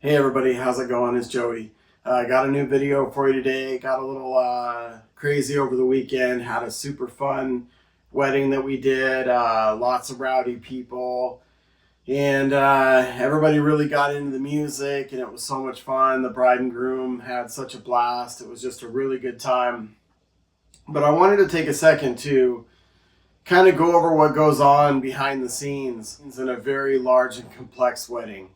Hey everybody, how's it going? It's Joey. Got a new video for you today. Got a little crazy over the weekend. Had a super fun wedding that we did. Lots of rowdy people. And everybody really got into the music and it was so much fun. The bride and groom had such a blast. It was just a really good time. But I wanted to take a second to kind of go over what goes on behind the scenes in a very large and complex wedding.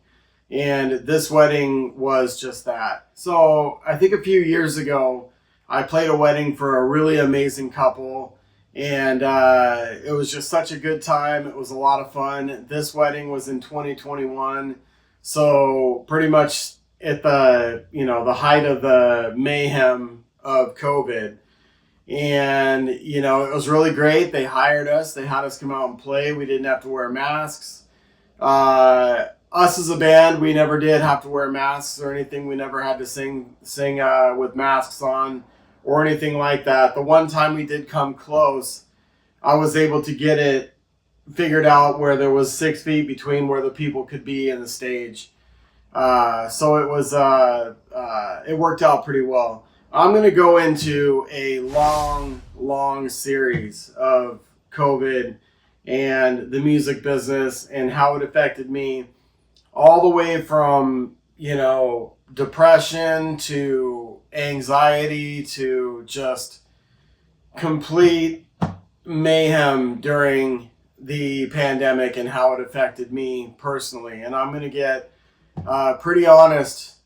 And this wedding was just that. So I think a few years ago, I played a wedding for a really amazing couple. And it was just such a good time. It was a lot of fun. This wedding was in 2021. So pretty much at the height of the mayhem of COVID. And, it was really great. They hired us. They had us come out and play. We didn't have to wear masks. Us as a band, we never did have to wear masks or anything. We never had to sing with masks on or anything like that. The one time we did come close, I was able to get it figured out where there was 6 feet between where the people could be and the stage. So it worked out pretty well. I'm going to go into a long series of COVID and the music business and how it affected me, all the way from, depression to anxiety to just complete mayhem during the pandemic and how it affected me personally. And I'm going to get pretty honest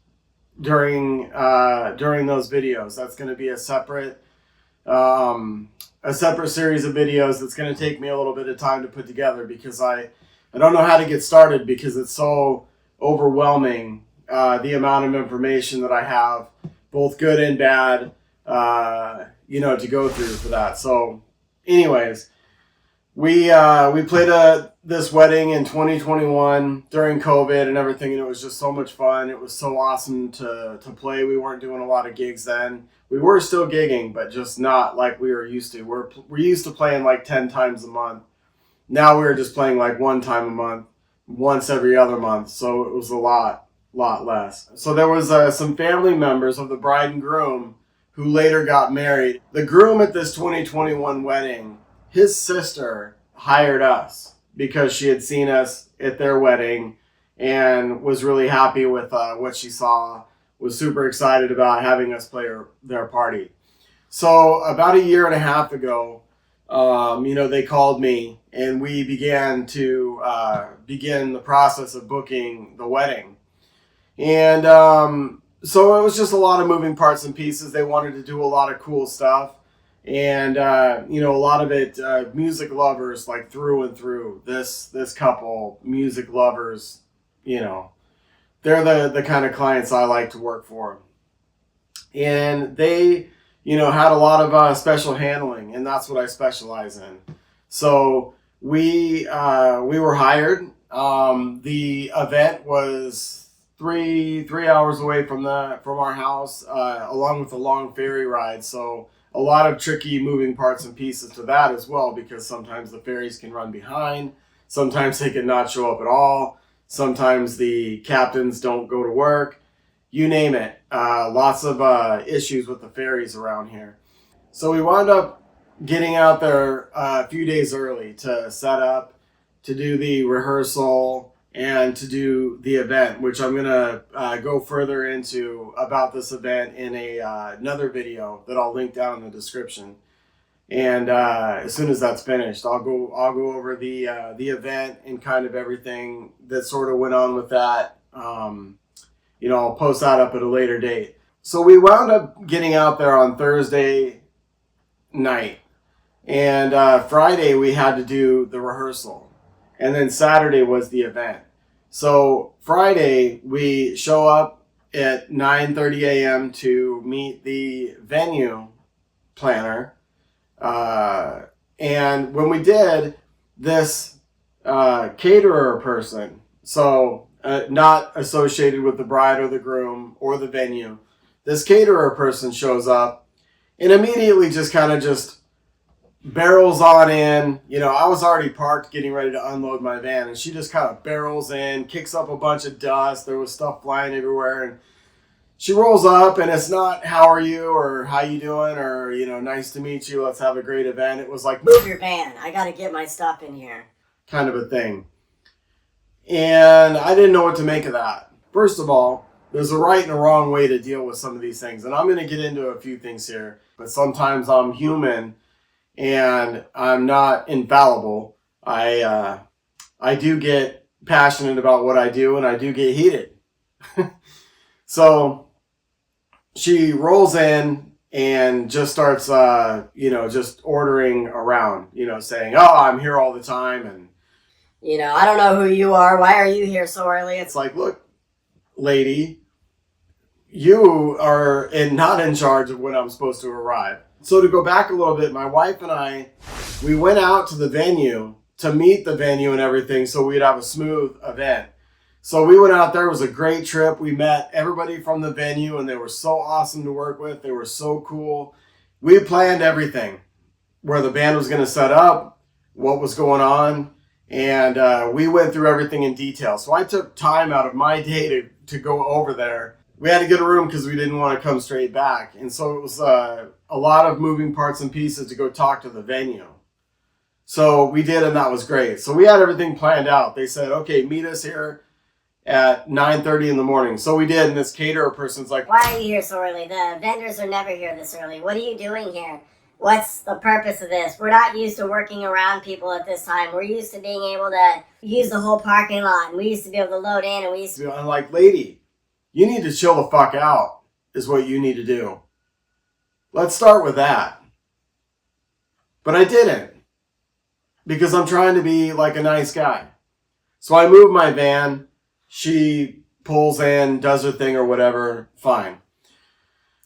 during those videos. That's going to be a separate series of videos that's going to take me a little bit of time to put together because I don't know how to get started because it's so overwhelming, the amount of information that I have, both good and bad, to go through for that. So anyways, we played this wedding in 2021 during COVID and everything, and it was just so much fun. It was so awesome to play. We weren't doing a lot of gigs then. We were still gigging, but just not like we were used to. We're used to playing like 10 times a month. Now we were just playing like one time a month, once every other month. So it was a lot less. So there was some family members of the bride and groom who later got married. The groom at this 2021 wedding, his sister hired us because she had seen us at their wedding and was really happy with what she saw, was super excited about having us play their party. So about a year and a half ago, they called me and we began to begin the process of booking the wedding. And so it was just a lot of moving parts and pieces. They wanted to do a lot of cool stuff. And, a lot of it, music lovers, like through and through. This couple, music lovers, they're the kind of clients I like to work for. And they, had a lot of special handling, and that's what I specialize in. So we were hired. The event was three hours away from our house, along with a long ferry ride. So a lot of tricky moving parts and pieces to that as well, because sometimes the ferries can run behind, sometimes they can not show up at all, sometimes the captains don't go to work, you name it. Lots of issues with the ferries around here. So we wound up getting out there a few days early to set up, to do the rehearsal, and to do the event, which I'm going to go further into about this event in another video that I'll link down in the description. And as soon as that's finished, I'll go over the event and kind of everything that sort of went on with that. I'll post that up at a later date. So we wound up getting out there on Thursday night. And Friday we had to do the rehearsal. And then Saturday was the event. So Friday we show up at 9:30 a.m. to meet the venue planner. And when we did, this caterer person, so not associated with the bride or the groom or the venue, this caterer person shows up and immediately just kind of just barrels on in. I was already parked getting ready to unload my van, and she just kind of barrels in, kicks up a bunch of dust. There was stuff flying everywhere, and she rolls up, and it's not how are you or how you doing or, nice to meet you, let's have a great event. It was like, move your van. I got to get my stuff in here. Kind of a thing. And I didn't know what to make of that. First of all, there's a right and a wrong way to deal with some of these things. And I'm going to get into a few things here. But sometimes I'm human and I'm not infallible. I do get passionate about what I do, and I do get heated. So she rolls in and just starts, just ordering around, saying, oh, I'm here all the time. And, I don't know who you are. Why are you here so early? It's like, look, lady, you are not in charge of when I'm supposed to arrive. So to go back a little bit, my wife and I, we went out to the venue to meet the venue and everything so we'd have a smooth event. So we went out there. It was a great trip. We met everybody from the venue, and they were so awesome to work with. They were so cool. We planned everything, where the band was going to set up, what was going on, and we went through everything in detail. So I took time out of my day to go over there. We had to get a room because we didn't want to come straight back. And so it was a lot of moving parts and pieces to go talk to the venue. So we did, and that was great. So we had everything planned out. They said, okay, meet us here at 9:30 in the morning. So we did, and this caterer person's like, why are you here so early? The vendors are never here this early. What are you doing here? What's the purpose of this? We're not used to working around people at this time. We're used to being able to use the whole parking lot, and we used to be able to load in, and we used to... I'm like, lady, you need to chill the fuck out is what you need to do. Let's start with that. But I didn't, because I'm trying to be like a nice guy. So I moved my van. She pulls in, does her thing or whatever, fine.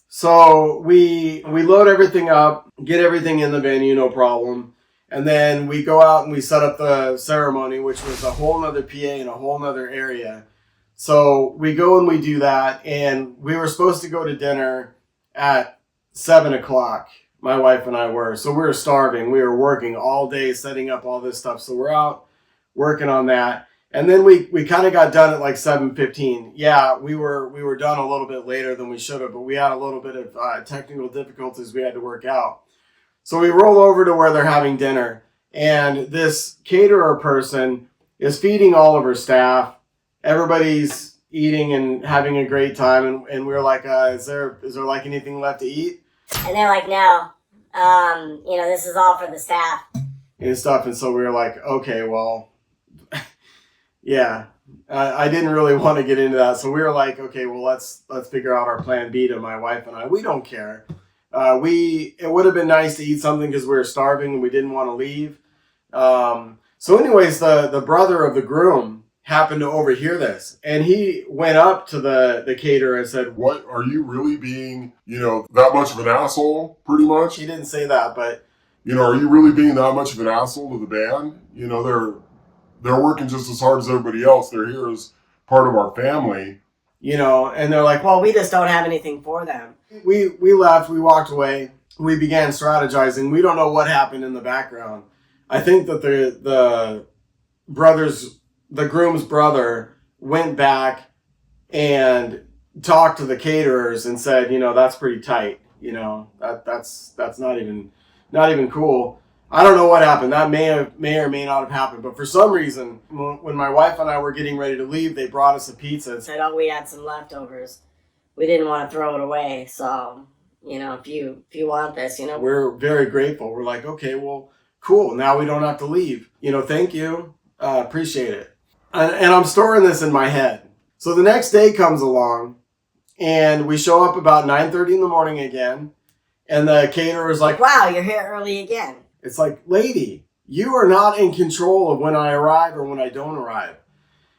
So we load everything up, get everything in the venue, no problem. And then we go out and we set up the ceremony, which was a whole nother PA in a whole nother area. So we go and we do that, and we were supposed to go to dinner at 7 o'clock. My wife and I were. So we were starving. We were working all day, setting up all this stuff. So we're out working on that. And then we kind of got done at like 7:15. Yeah, we were done a little bit later than we should have, but we had a little bit of technical difficulties we had to work out. So we roll over to where they're having dinner, and this caterer person is feeding all of her staff. Everybody's eating and having a great time, and we're like, is there like anything left to eat? And they're like, no, this is all for the staff and stuff. And so we were like, okay, well. Yeah, I didn't really want to get into that. So we were like, okay, well, let's figure out our plan B to my wife and I. We don't care. It would have been nice to eat something because we were starving and we didn't want to leave. So anyways, the brother of the groom happened to overhear this, and he went up to the caterer and said, what, are you really being, that much of an asshole, pretty much? He didn't say that, but... are you really being that much of an asshole to the band? They're working just as hard as everybody else. They're here as part of our family. And they're like, well, we just don't have anything for them. We left, we walked away, we began strategizing. We don't know what happened in the background. I think that the groom's brother went back and talked to the caterers and said, that's pretty tight. That's not even cool. I don't know what happened. That may or may not have happened. But for some reason, when my wife and I were getting ready to leave, they brought us a pizza. And said, oh, we had some leftovers. We didn't want to throw it away. So, if you want this, We're very grateful. We're like, okay, well, cool. Now we don't have to leave. Thank you. Appreciate it. And I'm storing this in my head. So the next day comes along, and we show up about 9:30 in the morning again. And the caterer is like, wow, you're here early again. It's like, lady, you are not in control of when I arrive or when I don't arrive.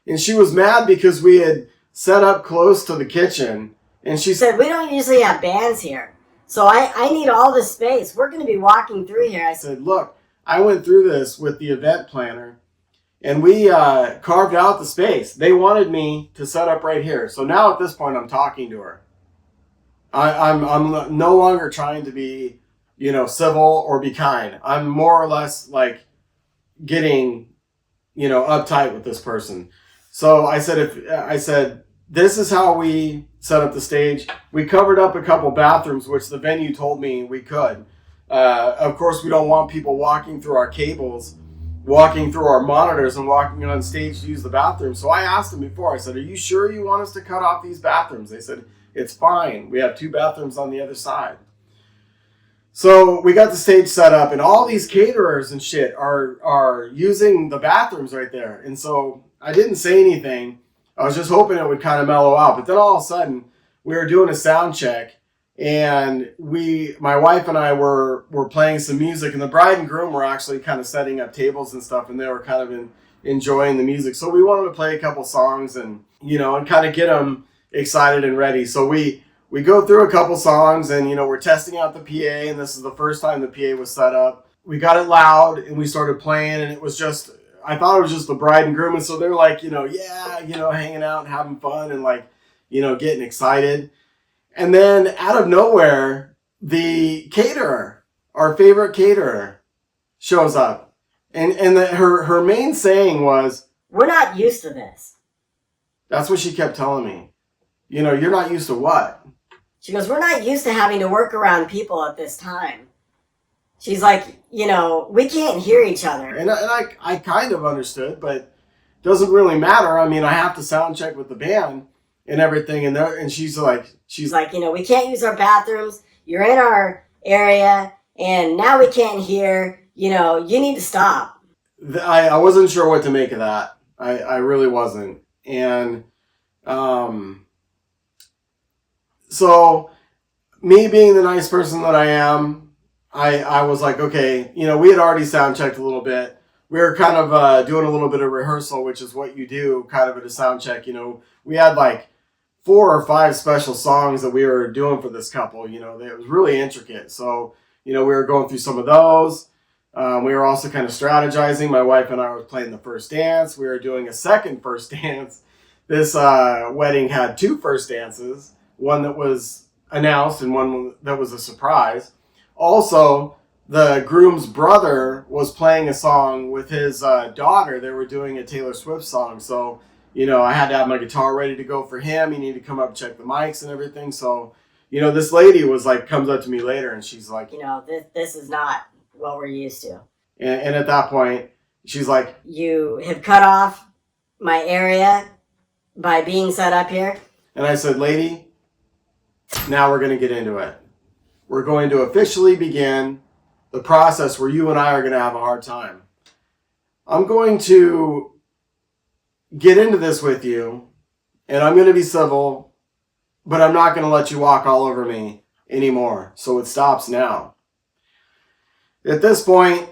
And she was mad because we had set up close to the kitchen. And she said, we don't usually have bands here. So I need all this space. We're going to be walking through here. I said, look, I went through this with the event planner, and we carved out the space. They wanted me to set up right here. So now at this point, I'm talking to her. I'm no longer trying to be, civil or be kind. I'm more or less like getting, uptight with this person. So I said, this is how we set up the stage. We covered up a couple bathrooms, which the venue told me we could. Of course, we don't want people walking through our cables, walking through our monitors, and walking on stage to use the bathroom. So I asked them before. I said, are you sure you want us to cut off these bathrooms? They said, it's fine. We have 2 bathrooms on the other side. So we got the stage set up, and all these caterers and shit are using the bathrooms right there. And so I didn't say anything. I was just hoping it would kind of mellow out. But then all of a sudden, we were doing a sound check, and my wife and I were playing some music, and the bride and groom were actually kind of setting up tables and stuff, and they were kind of enjoying the music. So we wanted to play a couple songs and kind of get them excited and ready. So we go through a couple songs, and we're testing out the PA, and this is the first time the PA was set up. We got it loud, and we started playing, and I thought it was just the bride and groom, and so they're like, hanging out and having fun and like, getting excited. And then out of nowhere, the caterer, our favorite caterer, shows up, and her main saying was, "We're not used to this." That's what she kept telling me. You're not used to what? She goes, "We're not used to having to work around people at this time." She's like, we can't hear each other. And I kind of understood, but it doesn't really matter. I mean, I have to sound check with the band and everything. And she's like, we can't use our bathrooms. You're in our area, and now we can't hear. You need to stop. I wasn't sure what to make of that. I really wasn't. And so me being the nice person that I am, I was like, okay, we had already sound checked a little bit. We were kind of doing a little bit of rehearsal, which is what you do kind of at a sound check. We had like 4 or 5 special songs that we were doing for this couple. It was really intricate. So, we were going through some of those. We were also kind of strategizing. My wife and I were playing the first dance. We were doing a second first dance. This wedding had 2 first dances, one that was announced and one that was a surprise. Also, the groom's brother was playing a song with his daughter. They were doing a Taylor Swift song. So, I had to have my guitar ready to go for him. He needed to come up, check the mics and everything. So, this lady comes up to me later, and she's like, this is not what we're used to. And at that point, she's like, you have cut off my area by being set up here. And I said, lady, now we're going to get into it. We're going to officially begin the process where you and I are going to have a hard time. I'm going to get into this with you, and I'm going to be civil, but I'm not going to let you walk all over me anymore. So it stops now. At this point,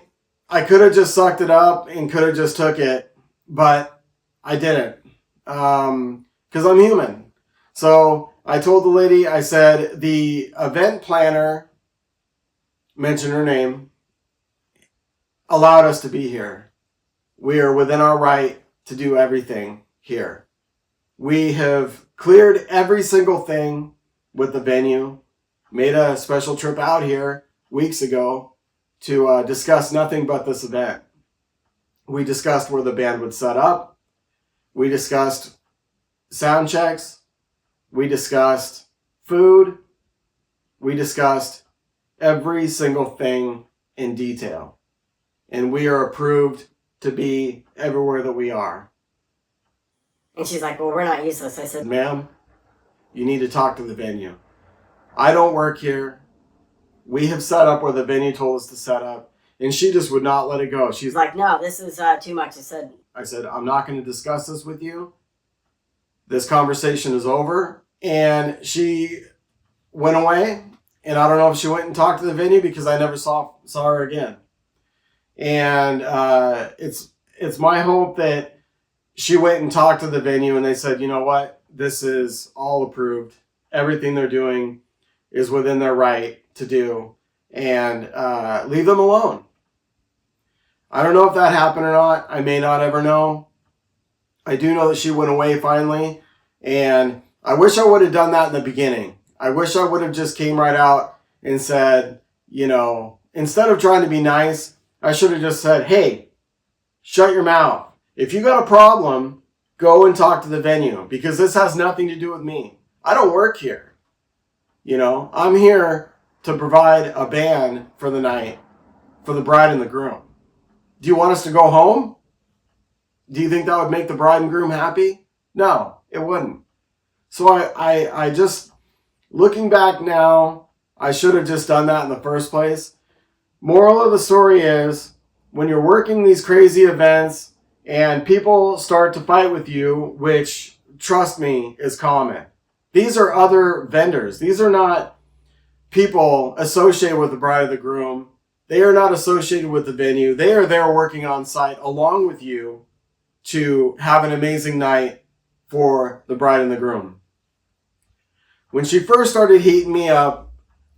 I could have just sucked it up and could have just took it, but I didn't, because I'm human. So I told the lady, I said, the event planner, mentioned her name, allowed us to be here. We are within our right to do everything here. We have cleared every single thing with the venue, made a special trip out here weeks ago to discuss nothing but this event. We discussed where the band would set up. We discussed sound checks. We discussed food. We discussed every single thing in detail. And we are approved to be everywhere that we are. And she's like, well, we're not used to this. I said, ma'am, you need to talk to the venue. I don't work here. We have set up where the venue told us to set up. And she just would not let it go. She's like, no, this is too much. I said, I'm not going to discuss this with you. This conversation is over. And she went away. And I don't know if she went and talked to the venue because I never saw her again. And it's my hope that she went and talked to the venue and they said, you know what? This is all approved. Everything they're doing is within their right to do. And leave them alone. I don't know if that happened or not. I may not ever know. I do know that she went away finally. And I wish I would have done that in the beginning. I wish I would have just came right out and said, instead of trying to be nice, I should have just said, hey, shut your mouth. If you got a problem, go and talk to the venue, because this has nothing to do with me. I don't work here. I'm here to provide a band for the night for the bride and the groom. Do you want us to go home? Do you think that would make the bride and groom happy? No, it wouldn't. So I just, looking back now, I should have just done that in the first place. Moral of the story is, when you're working these crazy events and people start to fight with you, which, trust me, is common. These are other vendors. These are not people associated with the bride or the groom. They are not associated with the venue. They are there working on site along with you to have an amazing night for the bride and the groom. When she first started heating me up,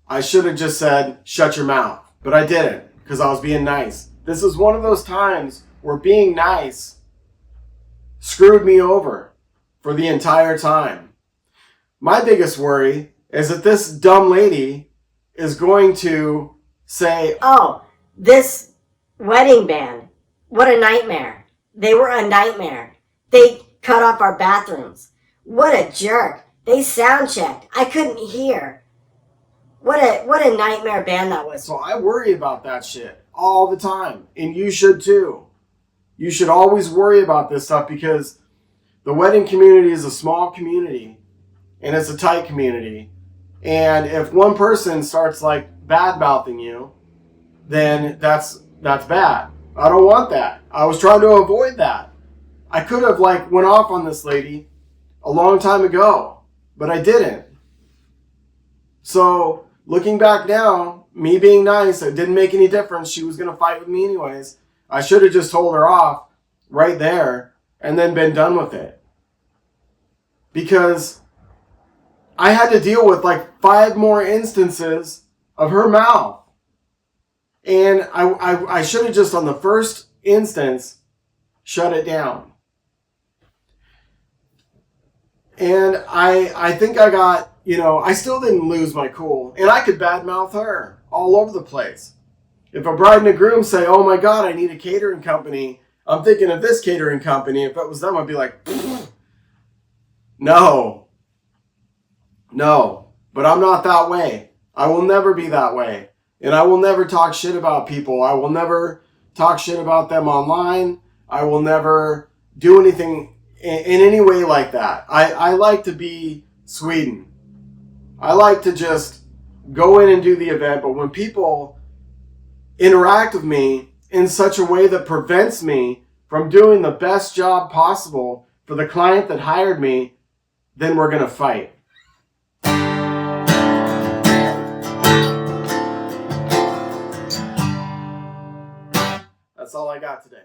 I should have just said, shut your mouth. But I didn't, because I was being nice. This is one of those times where being nice screwed me over for the entire time. My biggest worry is that this dumb lady is going to say, oh, this wedding band, what a nightmare. They were a nightmare. They cut off our bathrooms. What a jerk. They sound checked. I couldn't hear. What a nightmare band that was. So I worry about that shit all the time. And you should too. You should always worry about this stuff, because the wedding community is a small community and it's a tight community. And if one person starts bad mouthing you, then that's bad. I don't want that. I was trying to avoid that. I could have went off on this lady a long time ago, but I didn't. So looking back now, me being nice, it didn't make any difference. She was going to fight with me anyways. I should have just told her off right there and then been done with it. Because I had to deal with 5 more instances of her mouth. And I should have just on the first instance shut it down. And I think I got, I still didn't lose my cool. And I could badmouth her all over the place. If a bride and a groom say, oh my God, I need a catering company, I'm thinking of this catering company. If it was them, I'd be like, no. But I'm not that way. I will never be that way. And I will never talk shit about people. I will never talk shit about them online. I will never do anything in any way like that. I like to be Sweden. I like to just go in and do the event. But when people interact with me in such a way that prevents me from doing the best job possible for the client that hired me, then we're going to fight. That's all I got today.